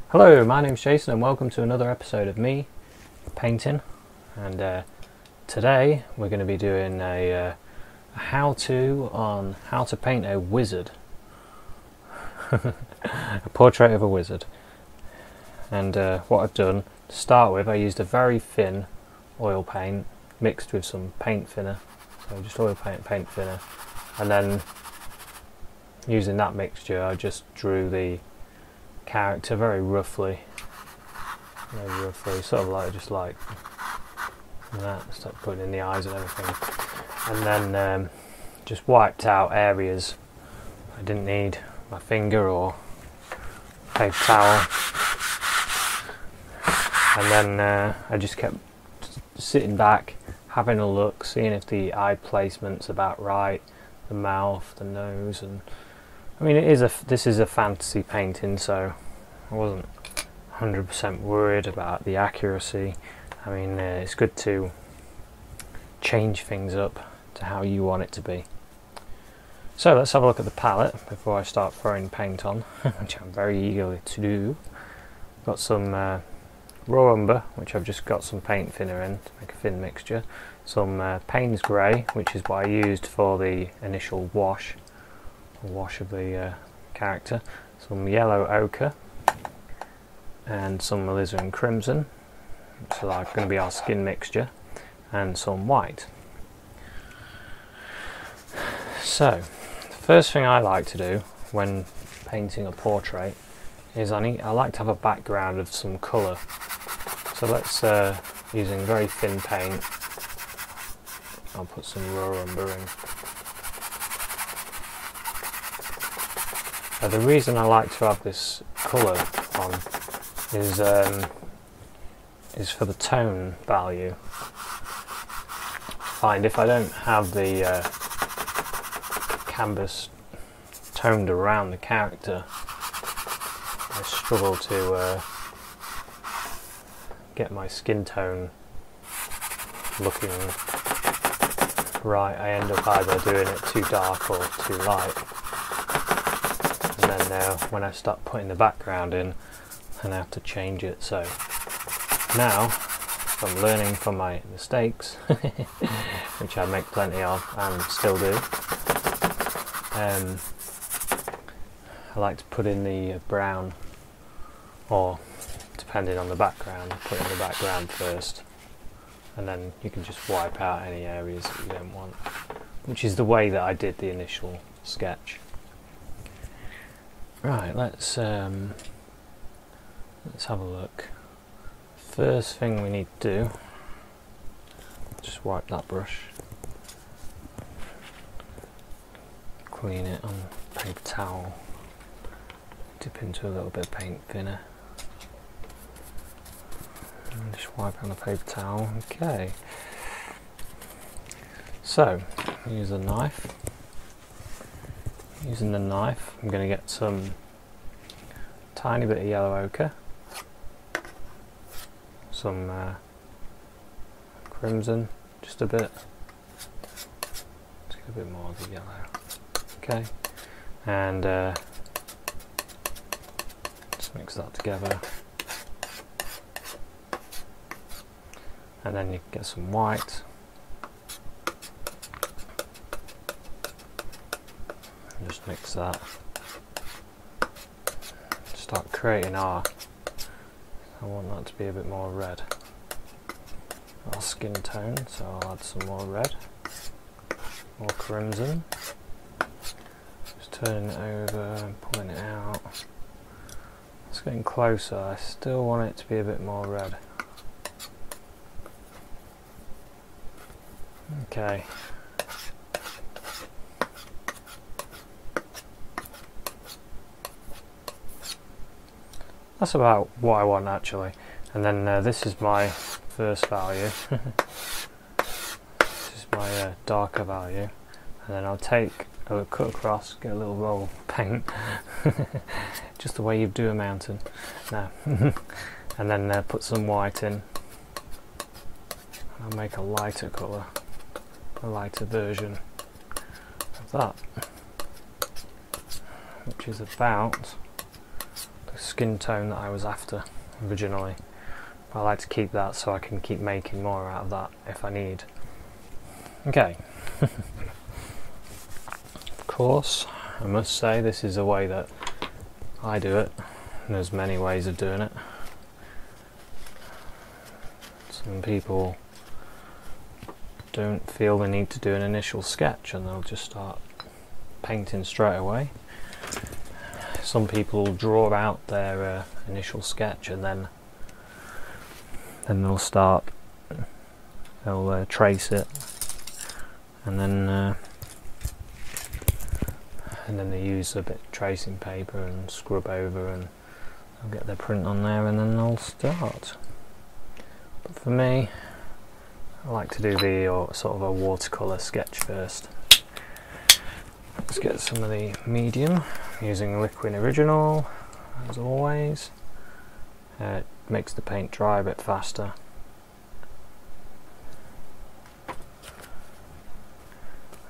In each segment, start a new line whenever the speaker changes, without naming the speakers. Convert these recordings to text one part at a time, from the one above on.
Hello, my name's Jason and welcome to another episode of me painting, and today we're going to be doing a how-to on how to paint a wizard. A portrait of a wizard. And what I've done to start with, I used a very thin oil paint mixed with some paint thinner, so just oil paint thinner, and then using that mixture I just drew the character very roughly, sort of like just like that, start putting in the eyes and everything, and then just wiped out areas I didn't need my finger or paper towel, and then I just kept sitting back, having a look, seeing if the eye placement's about right, the mouth, the nose, and I mean this is a fantasy painting, so I wasn't 100% worried about the accuracy. I mean it's good to change things up to how you want it to be. So let's have a look at the palette before I start throwing paint on, which I'm very eager to do. Got some raw umber, which I've just got some paint thinner in to make a thin mixture. Some Paynes Grey, which is what I used for the initial wash of the character. Some yellow ochre and some Alizarin Crimson, so that's going to be our skin mixture, and some white. So the first thing I like to do when painting a portrait is I like to have a background of some colour. So let's, using very thin paint, I'll put some raw umber in. The reason I like to have this colour on is for the tone value. I find if I don't have the canvas toned around the character, I struggle to get my skin tone looking right. I end up either doing it too dark or too light. And then when I start putting the background in, then I have to change it. So now I'm learning from my mistakes, which I make plenty of and still do. I like to put in the brown, or depending on the background, put in the background first, and then you can just wipe out any areas that you don't want, which is the way that I did the initial sketch. Right, let's have a look. First thing we need to do, just wipe that brush, clean it on paper towel, dip into a little bit of paint thinner, and just wipe on the paper towel. Okay, so use a knife. Using the knife, I'm going to get some tiny bit of yellow ochre, some crimson, just a bit. Let's get a bit more of the yellow. Okay, and just mix that together, and then you can get some white. Just mix that. Start creating I want that to be a bit more red. Our skin tone, so I'll add some more red, more crimson. Just turning it over and pulling it out. It's getting closer. I still want it to be a bit more red. Okay. That's about what I want actually, and then this is my first value. This is my darker value, and then I'll take a cut across, get a little roll of paint, just the way you do a mountain. No, and then put some white in. I'll make a lighter colour, a lighter version of that, which is about the skin tone that I was after originally. But I like to keep that so I can keep making more out of that if I need. Okay. Of course, I must say this is a way that I do it. There's many ways of doing it. Some people don't feel the need to do an initial sketch and they'll just start painting straight away. Some people draw out their initial sketch and then they'll trace it, and then they use a bit of tracing paper and scrub over, and they'll get their print on there, and then they'll start. But for me, I like to do the sort of a watercolour sketch first. Let's get some of the medium, using Liquin Original, as always. It makes the paint dry a bit faster.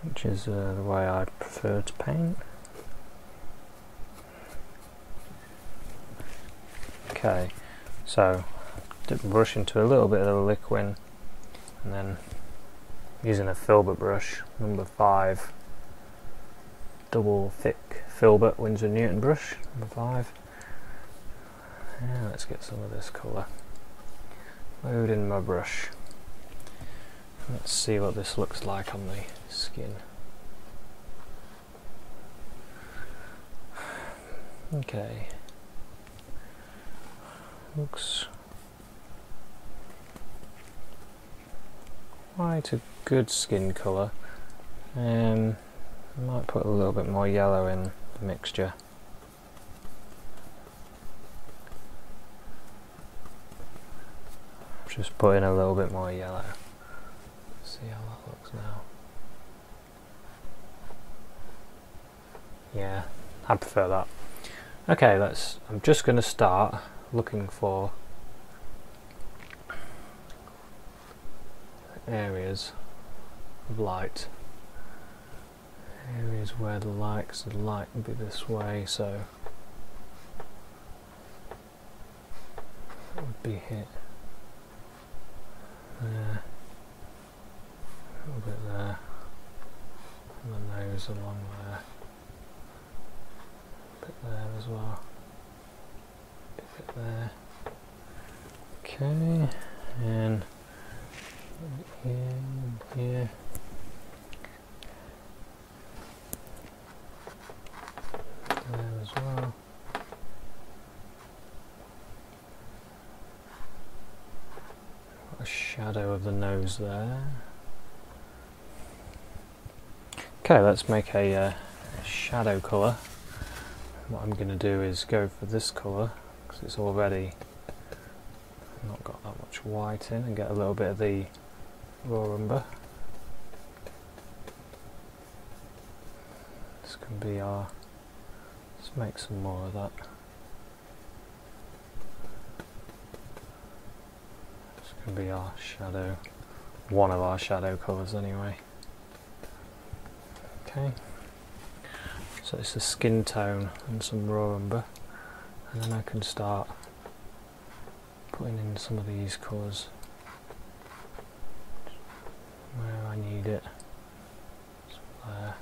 Which is the way I prefer to paint. Okay, so dip the brush into a little bit of the Liquin, and then using a filbert brush, number 5, double thick filbert Winsor & Newton brush, number 5. Yeah, let's get some of this colour. Load in my brush. Let's see what this looks like on the skin. Okay. Looks quite a good skin colour. I might put a little bit more yellow in the mixture. Just put in a little bit more yellow. See how that looks now. Yeah, I prefer that. Okay, I'm just going to start looking for areas of light. Areas where the light would be this way, so it would be hit there, a little bit there, and the nose along there, a bit there as well, a bit there. Okay, and here. There as well. Got a shadow of the nose there. Okay, let's make a shadow colour. What I'm going to do is go for this colour because it's already not got that much white in, and get a little bit of the raw umber. This can be our. Let's make some more of that. This can be our shadow, one of our shadow colours anyway. Okay, so it's a skin tone and some raw umber, and then I can start putting in some of these colours where I need it. So there.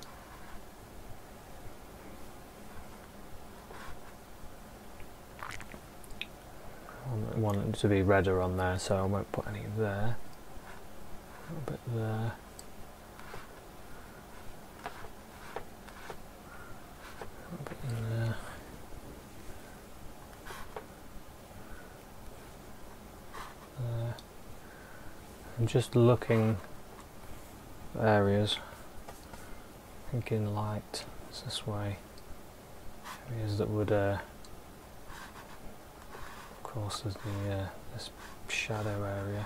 I want it to be redder on there, so I won't put any there. A little bit there. A little bit in there. There. I'm just looking for areas, thinking light, it's this way. Areas that would of course there's the this shadow area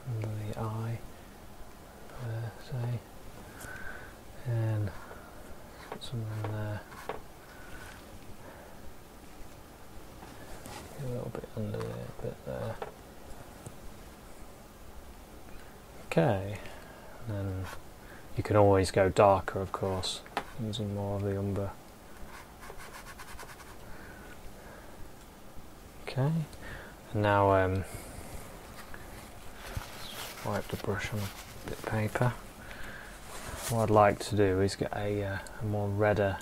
under the eye there, say, and put some in there, a little bit under there, a bit there. Okay, and then you can always go darker, of course, using more of the umber Okay, and now wipe the brush on a bit of paper. What I'd like to do is get a more redder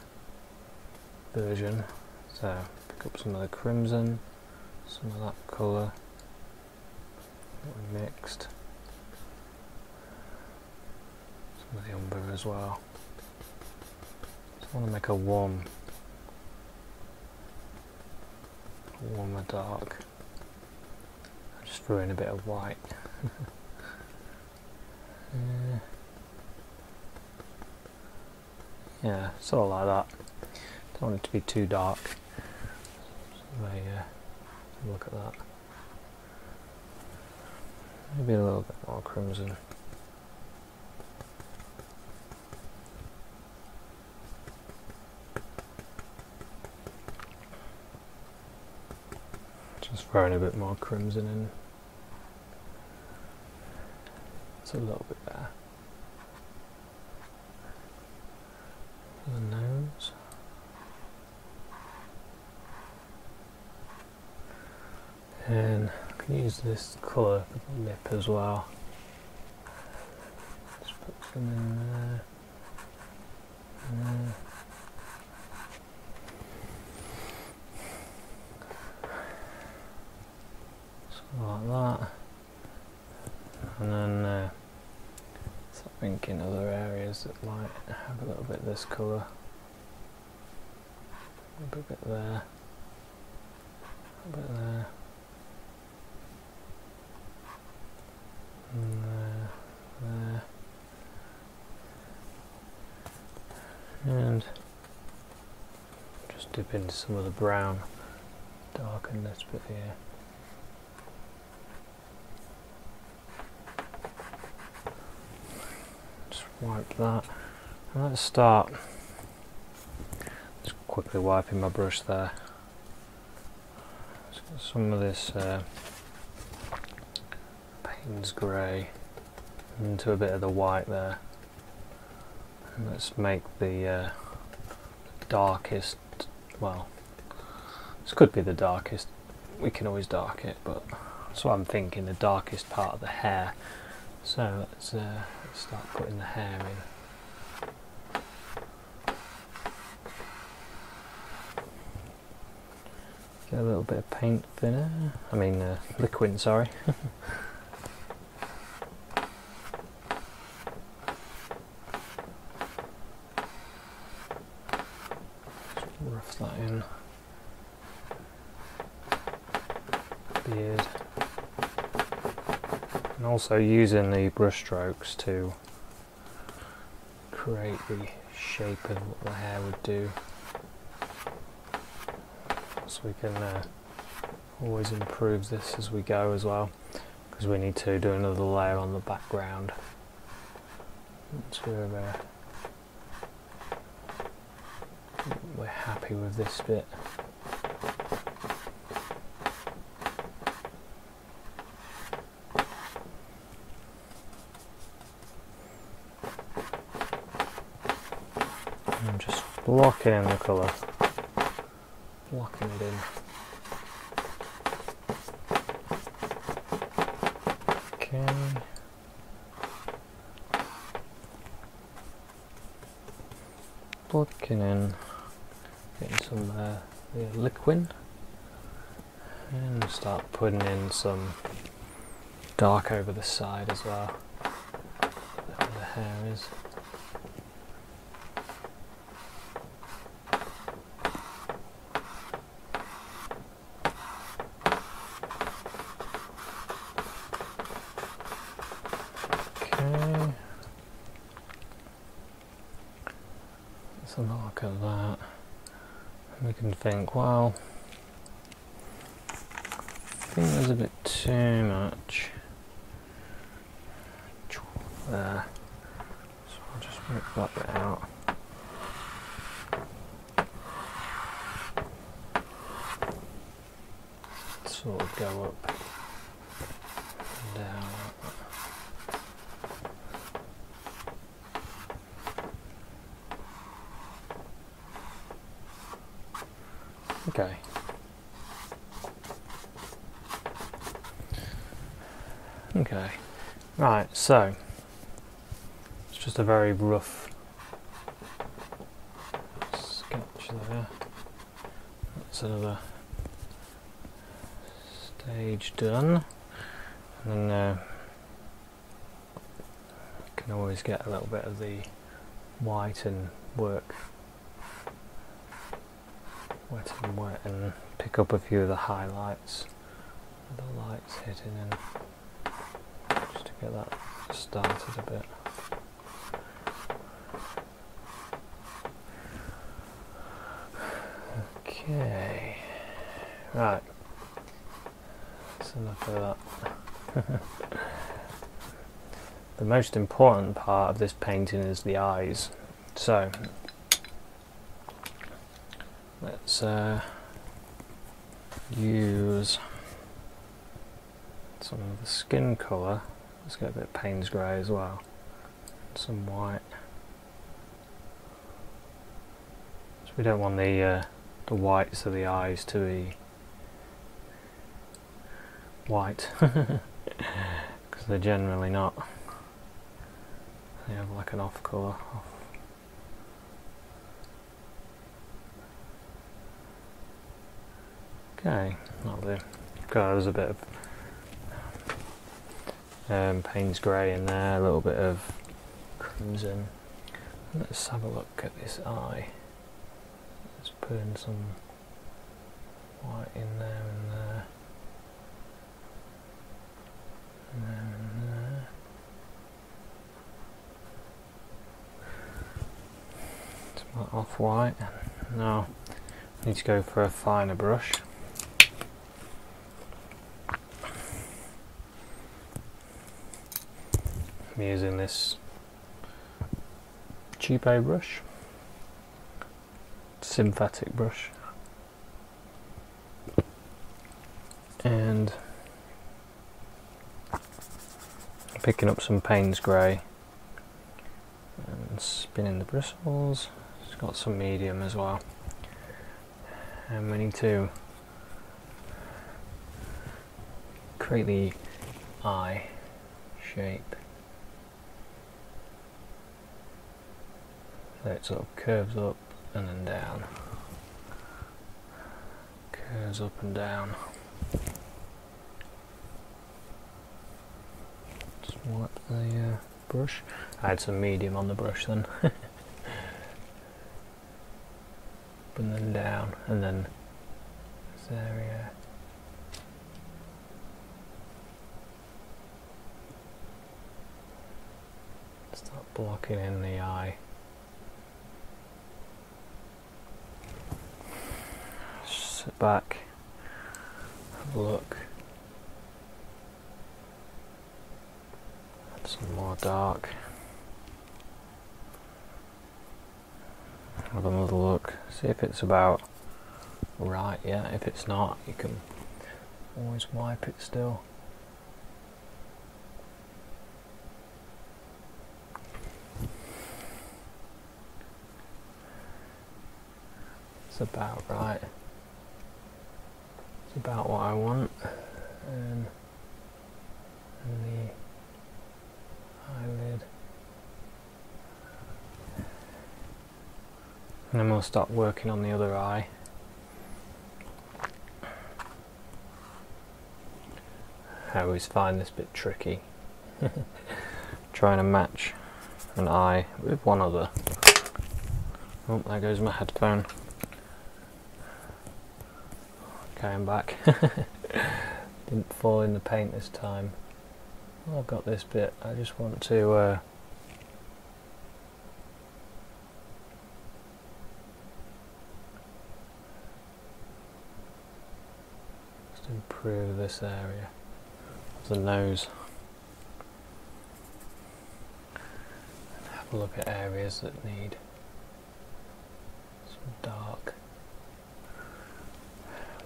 version. So pick up some of the crimson, some of that colour that we mixed, some of the umber as well. Just want to make a warmer dark. I just threw in a bit of white. Yeah, sort of like that. Don't want it to be too dark. So look at that. Maybe a little bit more crimson. Just throwing a bit more crimson in. It's a little bit better. The nose. And I can use this colour for the lip as well. Just put some in there. Something like that. And then something in other areas that might have a little bit of this colour. A bit there. A bit there. And there. And just dip into some of the brown, darken this bit here. Just wipe that, and let's start. Just quickly wiping my brush there. Just got some of this Paynes Grey into a bit of the white there. And let's make the darkest, well, this could be the darkest, we can always dark it, but that's what I'm thinking, the darkest part of the hair. So let's start putting the hair in. Get a little bit of paint thinner, Liquin, sorry. Rough that in. Beard. And also using the brush strokes to create the shape of what the hair would do. So we can always improve this as we go as well, because we need to do another layer on the background. Once we're happy with this bit. And just blocking in the colour. Blocking it in. Okay. Blocking in. Getting some Liquin. And start putting in some dark over the side as well. Where the hair is. A mark of that, and we can think, well, I think there's a bit too much there, so I'll just rip that bit out. Sort of go up and down. Okay. Okay, right, so it's just a very rough sketch there. That's another stage done, and then can always get a little bit of the white and work wet and wet and pick up a few of the highlights, the lights hitting in, just to get that started a bit. Okay, right, that's enough of that. The most important part of this painting is the eyes, so let's use some of the skin colour. Let's get a bit of Paynes Grey as well, some white. So we don't want the whites of the eyes to be white, because they're generally not. They have like an off colour. Okay, that'll do. God, there's a bit of Paynes Grey in there, a little bit of crimson. Let's have a look at this eye. Let's put in some white in there and there. And there and there. Some off-white. Now, I need to go for a finer brush. I'm using this cheapo brush, synthetic brush, and picking up some Paynes Grey and spinning the bristles. It's got some medium as well, and we need to create the eye shape. So it sort of curves up and then down, curves up and down. Just wipe the brush. I had some medium on the brush then. And then down, and then this area. Start blocking in the eye. Sit back, have a look. Add some more dark. Have another look, see if it's about right. Yeah, if it's not, you can always wipe it still. It's about right. It's about what I want. And the eyelid. And then we'll start working on the other eye. I always find this bit tricky. Trying to match an eye with one other. Oh, there goes my headphone. Okay, I'm back. Didn't fall in the paint this time. Well, I've got this bit. I just want to improve this area of the nose. And have a look at areas that need some dark.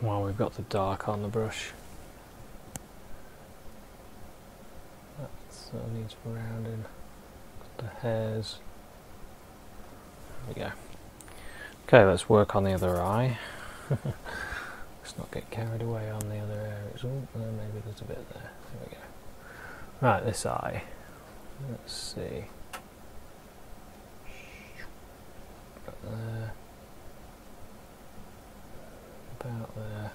While we've got the dark on the brush, that sort of needs rounding. The hairs. There we go. Okay, let's work on the other eye. Let's not get carried away on the other areas. Oh, maybe there's a bit there. There we go. Right, this eye. Let's see. There. About there.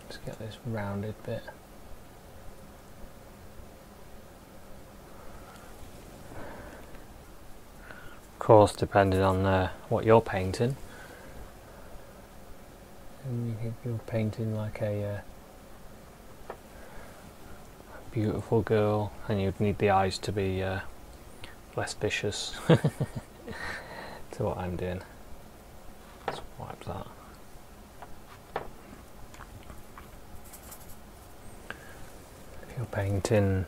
Let's get this rounded bit. Of course, depending on what you're painting. And if you're painting like a beautiful girl, and you'd need the eyes to be less vicious to what I'm doing. Let's wipe that. If you're painting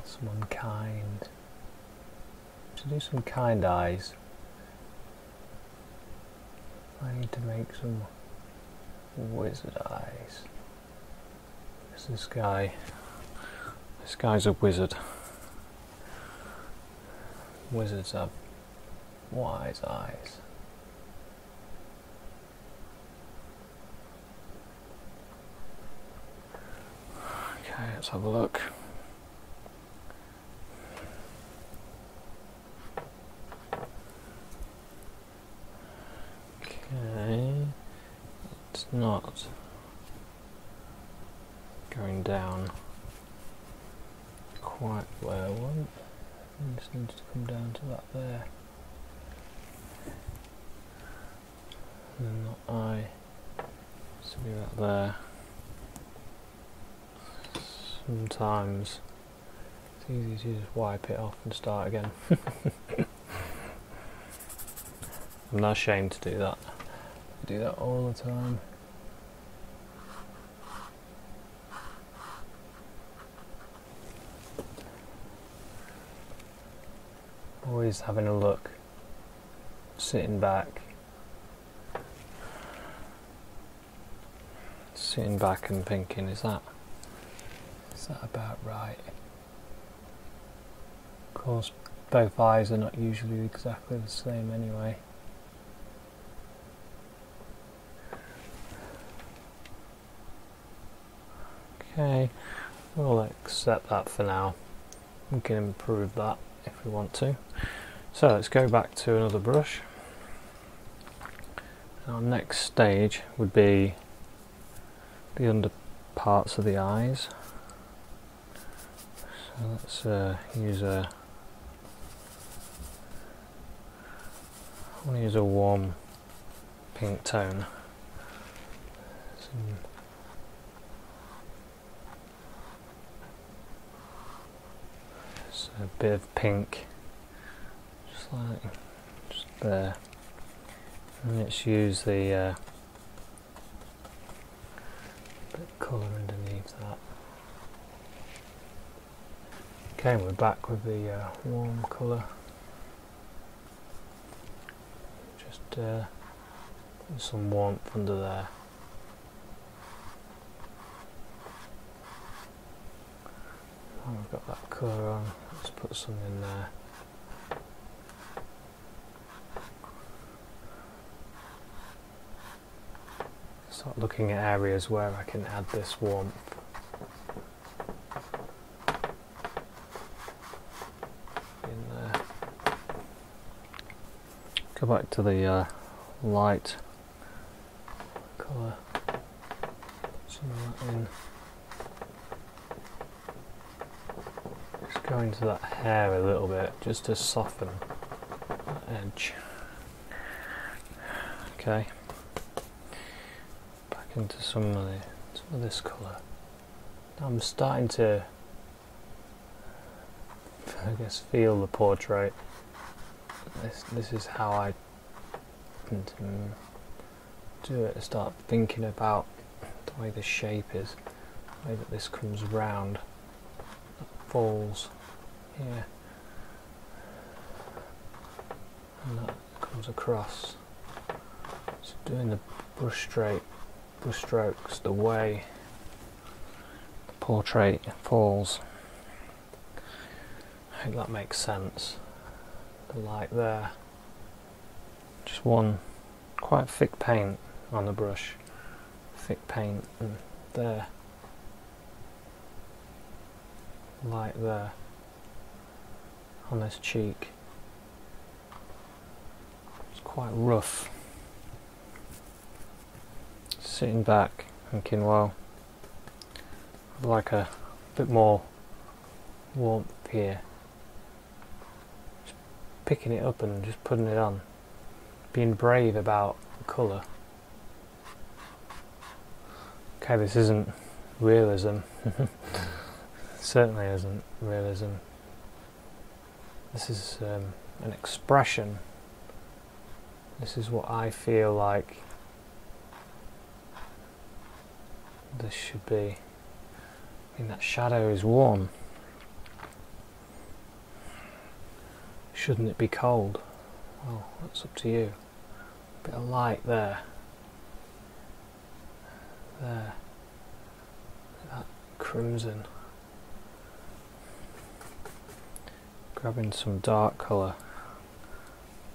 someone kind, to do some kind eyes, I need to make some wizard eyes. This guy's a wizard. Wizards have wise eyes. Okay, let's have a look. Okay, it's not going down quite where I want. It just needs to come down to that there. And then the eye needs to be right there. Sometimes it's easy to just wipe it off and start again. I'm not ashamed to do that. I do that all the time. Always having a look, sitting back and thinking, is that about right? Of course, both eyes are not usually exactly the same anyway. Okay, we'll accept that for now. We can improve that if we want to. So let's go back to another brush. Our next stage would be the under parts of the eyes. So let's use I want to use a warm pink tone. So a bit of pink, just there. And let's use the bit of colour underneath that. Okay, we're back with the warm colour. Just put some warmth under there. Oh, we've got that colour on. Let's put some in there. Start looking at areas where I can add this warmth. In there. Go back to the light colour. Some of that in. Just go into that hair a little bit, just to soften that edge. Okay. Back into some of this colour. I'm starting to, I guess, feel the portrait. This is how I do it. I start thinking about the way the shape is, the way that this comes round, falls here, and that comes across. So doing the brush strokes, the way the portrait falls. I hope that makes sense. The light there. Just one quite thick paint on the brush. Thick paint and there. light there on this cheek. It's quite rough. Sitting back thinking, well, I'd like a bit more warmth here. Just picking it up and just putting it on. Being brave about the colour. Okay, this isn't realism. Certainly isn't realism. This is an expression. This is what I feel like this should be. I mean, that shadow is warm. Shouldn't it be cold? Well, that's up to you. A bit of light there. There. That crimson. Grabbing some dark colour.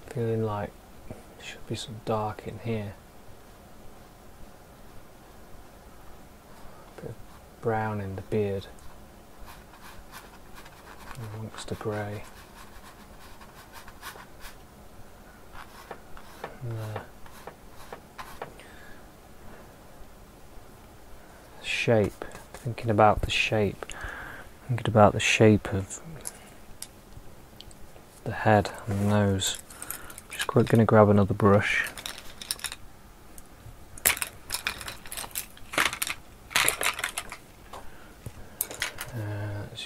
Feeling like there should be some dark in here. A bit of brown in the beard. Amongst the grey. There. Shape. Thinking about the shape. Thinking about the shape of the head and the nose. Just going to grab another brush.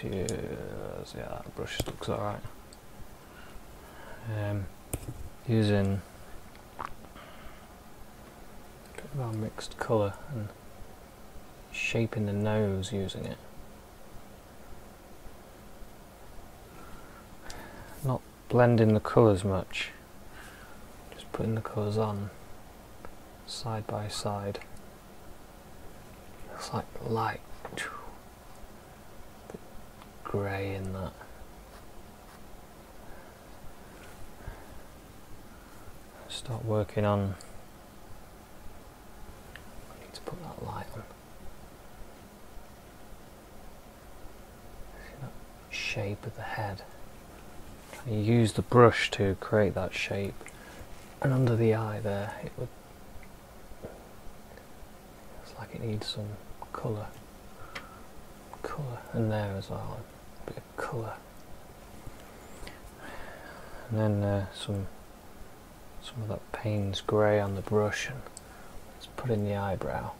Yeah, that brush looks alright. Using a bit of our mixed colour and shaping the nose using it. Not blending the colours much, just putting the colours on side by side. It's like light, bit grey in that. Start working on. I need to put that light on. See that shape of the head. You use the brush to create that shape, and under the eye there it would, it's like it needs some colour, and there as well, a bit of colour, and then some of that Paynes Grey on the brush, and let's put in the eyebrow.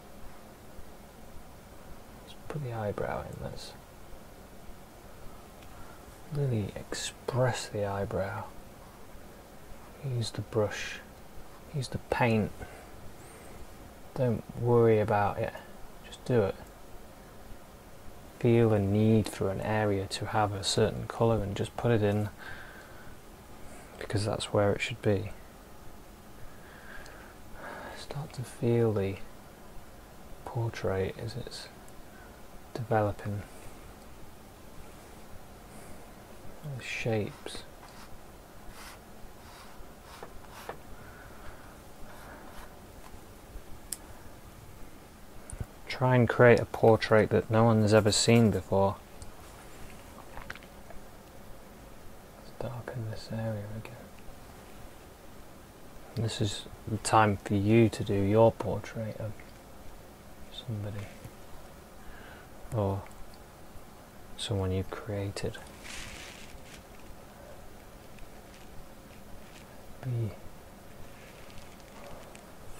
Let's put the eyebrow in. Let's really express the eyebrow. Use the brush, use the paint. Don't worry about it, just do it. Feel a need for an area to have a certain colour and just put it in, because that's where it should be. Start to feel the portrait as it's developing. The shapes. Try and create a portrait that no one has ever seen before. Let's darken this area again. And this is the time for you to do your portrait of somebody or someone you've created. Be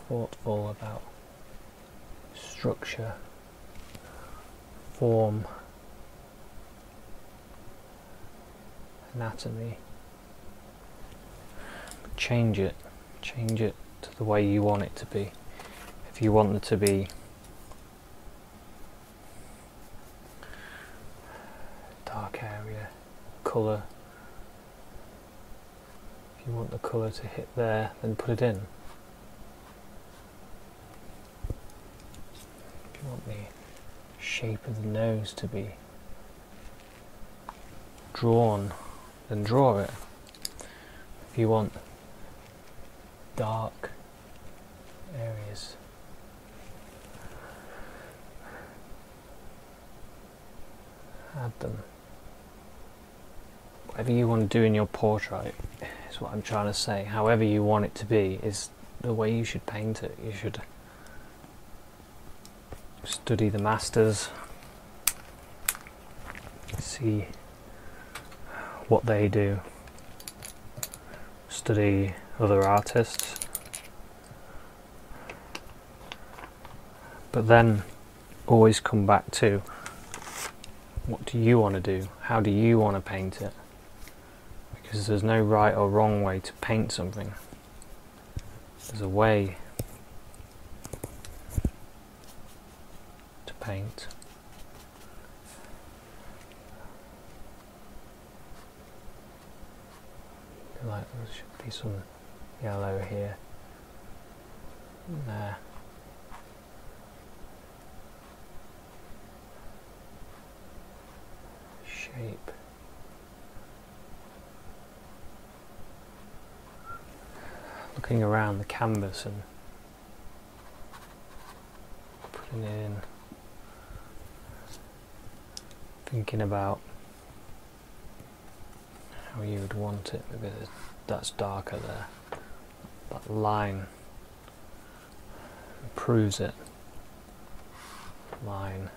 thoughtful about structure, form, anatomy. Change it to the way you want it to be. If you want it to be dark area, colour. If you want the colour to hit there, then put it in. If you want the shape of the nose to be drawn, then draw it. If you want dark areas, add them. whatever you want to do in your portrait is what I'm trying to say. However you want it to be is the way you should paint it. You should study the masters, see what they do, study other artists, but then always come back to what do you want to do? How do you want to paint it? Because there's no right or wrong way to paint something. There's a way to paint. Like there should be some yellow here, there. Shape. Looking around the canvas and putting it in, thinking about how you would want it. Maybe that's darker there. That line improves it. Line.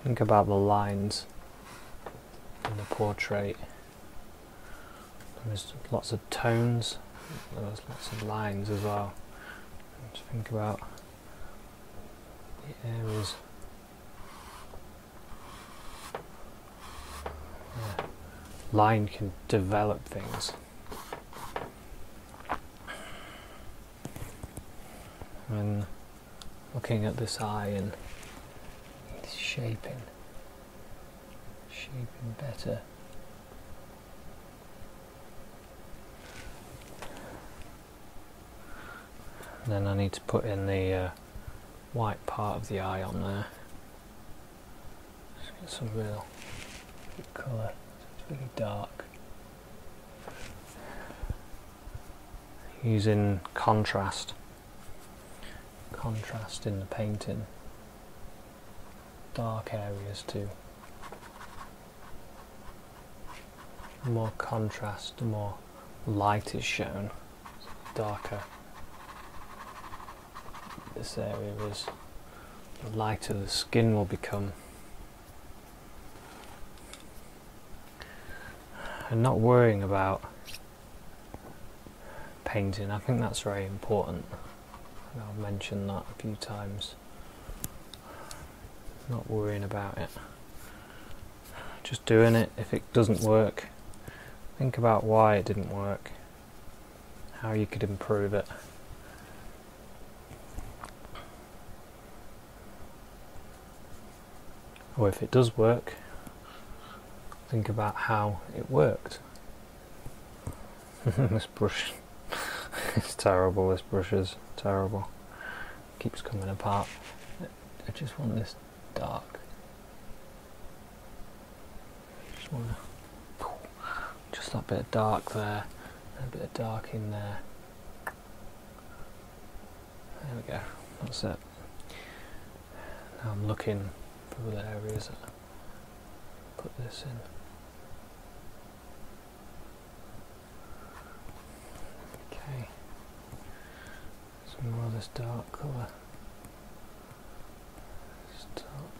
Think about the lines in the portrait. There's lots of tones. There's lots of lines as well. Just think about the areas. Yeah. Line can develop things. And looking at this eye and shaping better. And then I need to put in the white part of the eye on there. Just get some real good colour. It's really dark. Using contrast. Contrast in the painting. Dark areas too. The more contrast, the more light is shown. Darker this area is, the lighter the skin will become. And not worrying about painting, I think that's very important. I've mentioned that a few times. Not worrying about it. Just doing it. If it doesn't work, think about why it didn't work. How you could improve it. Or if it does work, think about how it worked. This brush, it's terrible, this brush is terrible. Keeps coming apart. I just want this dark. Just that bit of dark there, and a bit of dark in there. There we go, that's it. Now I'm looking for the areas that I put this in. Okay, some more of this dark colour. Start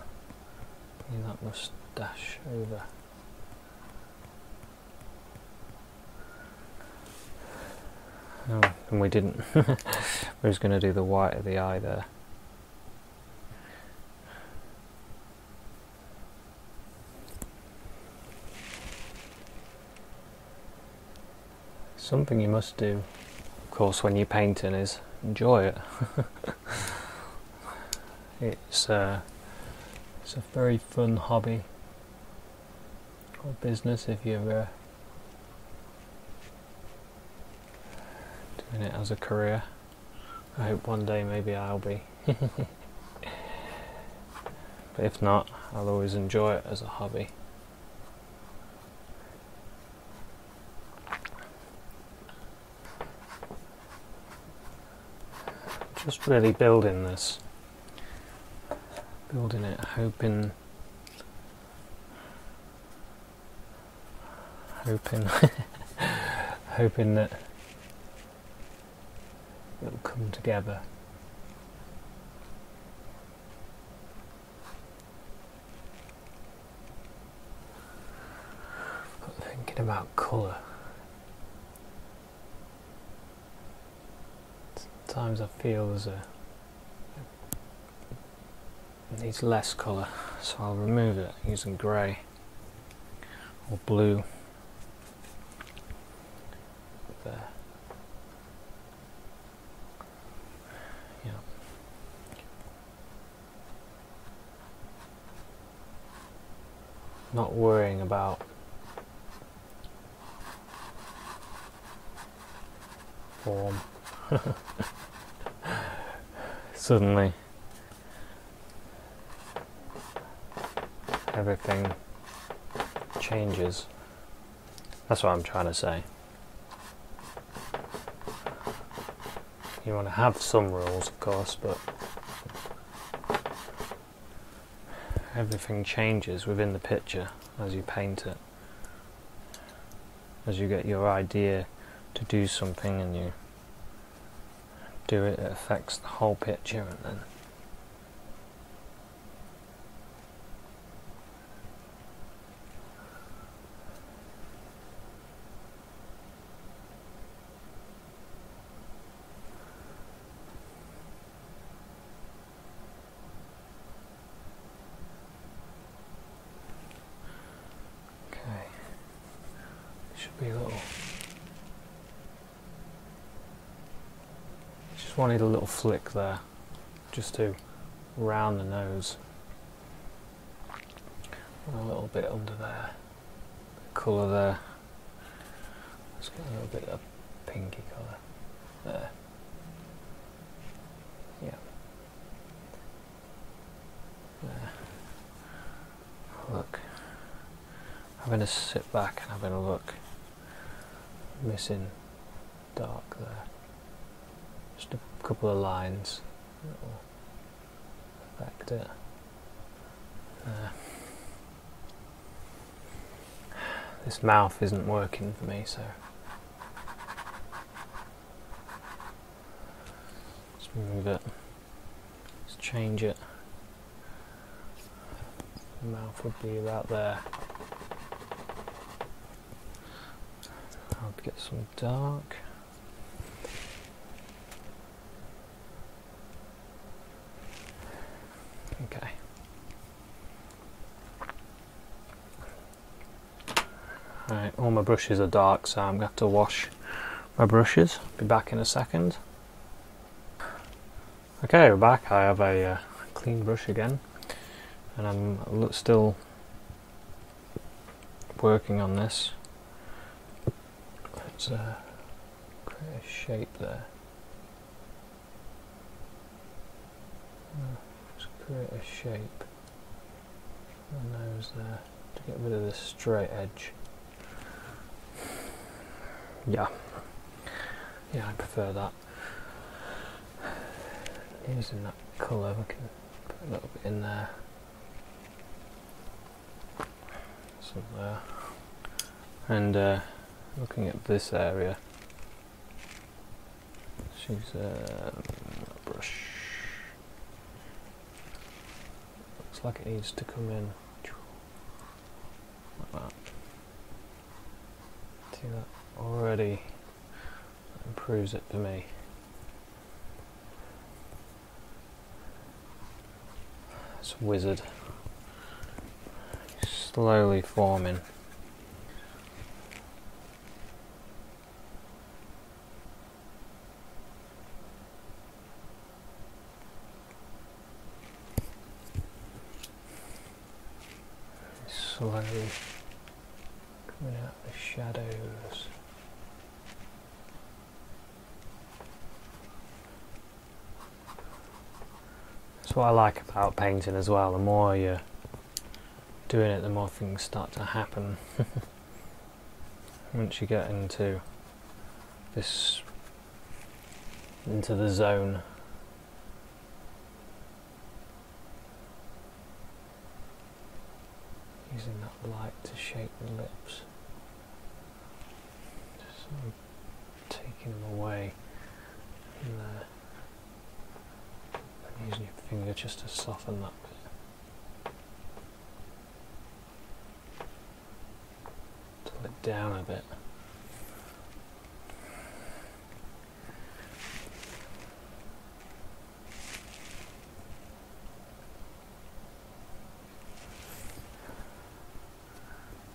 bringing that moustache over. Oh, and we didn't. We're just going to do the white of the eye there. Something you must do, of course, when you're painting is enjoy it. It's a very fun hobby or business if you're doing it as a career. I hope one day maybe I'll be. But if not, I'll always enjoy it as a hobby. Just really building this. Building it, hoping hoping hoping that it'll come together. But thinking about colour, sometimes I feel it needs less colour, so I'll remove it using grey or blue. There. Yeah. Not worrying about form. Suddenly everything changes. That's what I'm trying to say. You want to have some rules, of course, but everything changes within the picture as you paint it. As you get your idea to do something and you do it, it affects the whole picture, and then should be a little. Just wanted a little flick there, just to round the nose. And a little bit under there. Colour there. Let's get a little bit of pinky colour there. Yeah. There. Look. Having to sit back and having a look. Missing dark there. Just a couple of lines that will affect it. This mouth isn't working for me, so let's move it. Let's change it. The mouth would be about there. I'll get some dark. Okay. Alright, all my brushes are dark, so I'm going to have to wash my brushes. Be back in a second. Okay, we're back. I have a clean brush again, and I'm still working on this. Let's create a shape there. Just create a shape on the nose there to get rid of this straight edge. Yeah, I prefer that. Using that colour, we can put a little bit in there. Some there. And looking at this area, she's a brush. Looks like it needs to come in like that. See that already improves it for me. It's a wizard. Slowly forming. Slowly coming out the shadows. That's what I like about painting as well. The more you're doing it, the more things start to happen. Once you get into this, into the zone. Using that light to shape the lips. I'm taking them away from there and using your finger just to soften that bit. Pull it down a bit.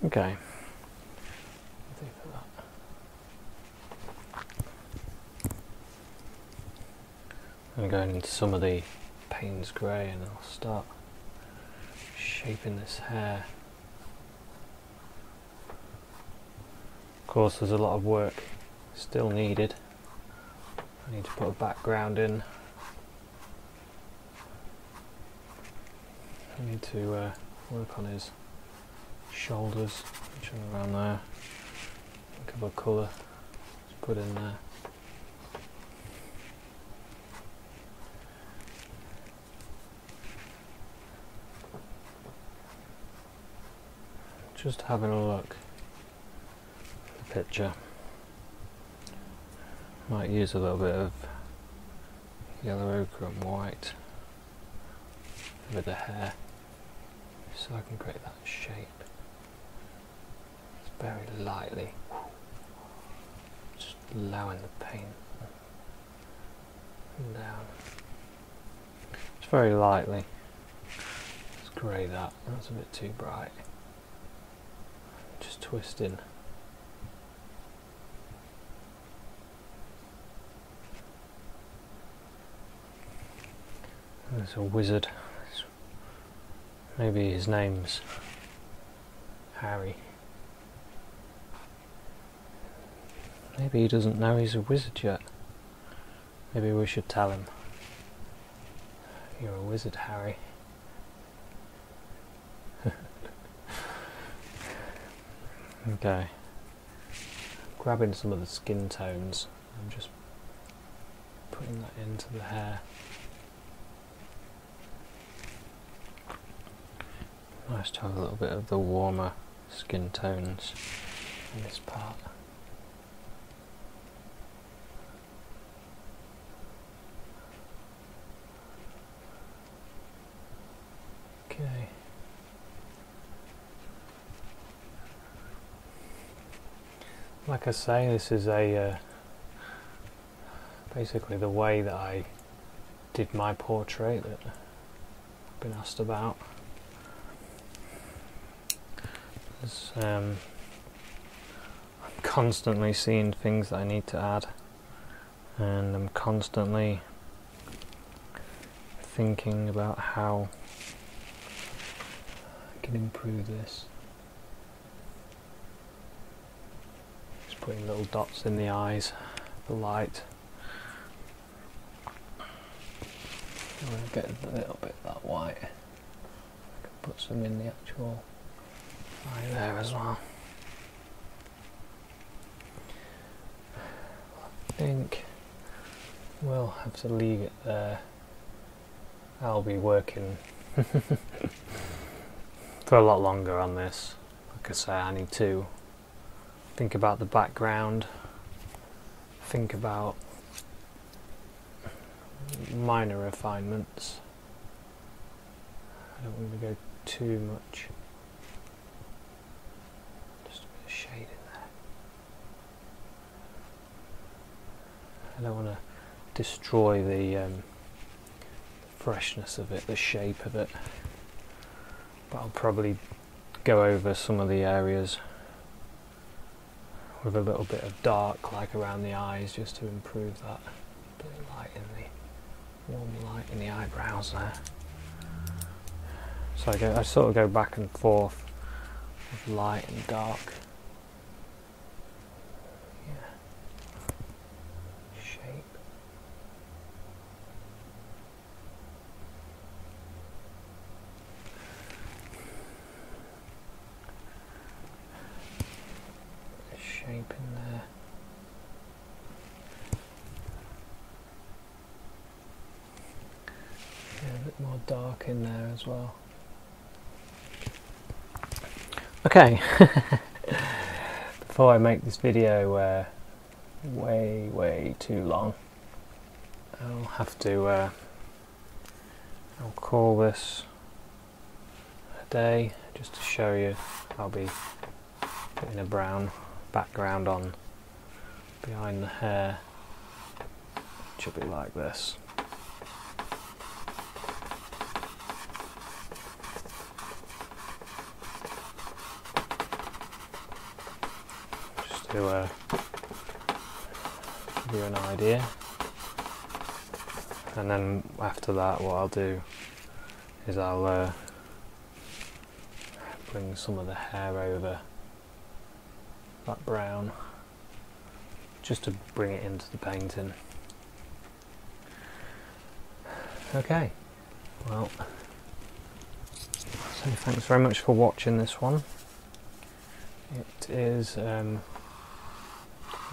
Okay. I'm going into some of the Paynes Grey and I'll start shaping this hair. Of course there's a lot of work still needed. I need to put a background in. I need to work on his shoulders, which are around there. Think of a colour to put in there. Just having a look at the picture. Might use a little bit of yellow ochre and white with the hair so I can create that shape. Very lightly, just allowing the paint down. Just very lightly. Let's grey that. That's a bit too bright. Just twisting. There's a wizard. Maybe his name's Harry. Maybe he doesn't know he's a wizard yet. Maybe we should tell him. You're a wizard, Harry. Okay. Grabbing some of the skin tones and just putting that into the hair. Nice to have a little bit of the warmer skin tones in this part. Okay. Like I say, this is a basically the way that I did my portrait that I've been asked about. I'm constantly seeing things that I need to add, and I'm constantly thinking about how I can improve this. Just putting little dots in the eyes, the light. I'm going to get a little bit of that white. I can put some in the actual eye there as well. I think we'll have to leave it there. I'll be working for a lot longer on this. Like I say, I need to think about the background, think about minor refinements. I don't want to go too much. Just a bit of shade in there. I don't want to destroy the freshness of it, the shape of it. But I'll probably go over some of the areas with a little bit of dark, like around the eyes, just to improve that. A bit of light in the warm light in the eyebrows there. So I sort of go back and forth with light and dark. Yeah. Shape. Shape in there. Yeah, a bit more dark in there as well. Okay, before I make this video way too long. I'll have to I'll call this a day just to show you. I'll be putting a brown background on behind the hair, which will be like this. Just to give you an idea. And then after that, what I'll do is I'll bring some of the hair over that brown, just to bring it into the painting. Okay, well, so thanks very much for watching this one. It is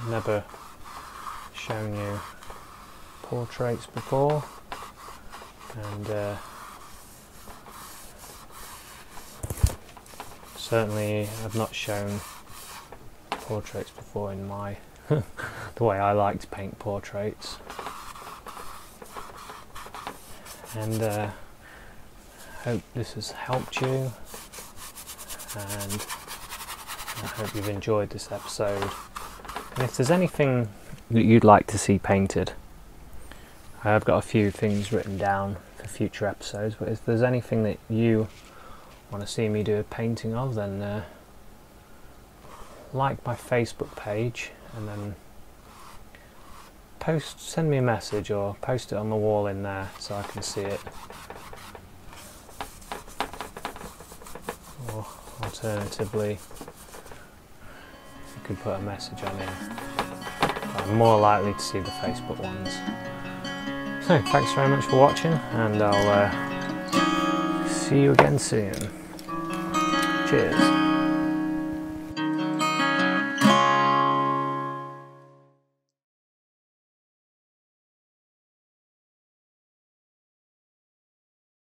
never shown you portraits before, and certainly I've not shown portraits before in my the way I like to paint portraits, and hope this has helped you, and I hope you've enjoyed this episode. And if there's anything that you'd like to see painted, I've got a few things written down for future episodes, but if there's anything that you want to see me do a painting of, then like my Facebook page, and then send me a message or post it on the wall in there so I can see it. Or alternatively, you could put a message on here. I'm more likely to see the Facebook ones. So thanks very much for watching, and I'll see you again soon. Cheers.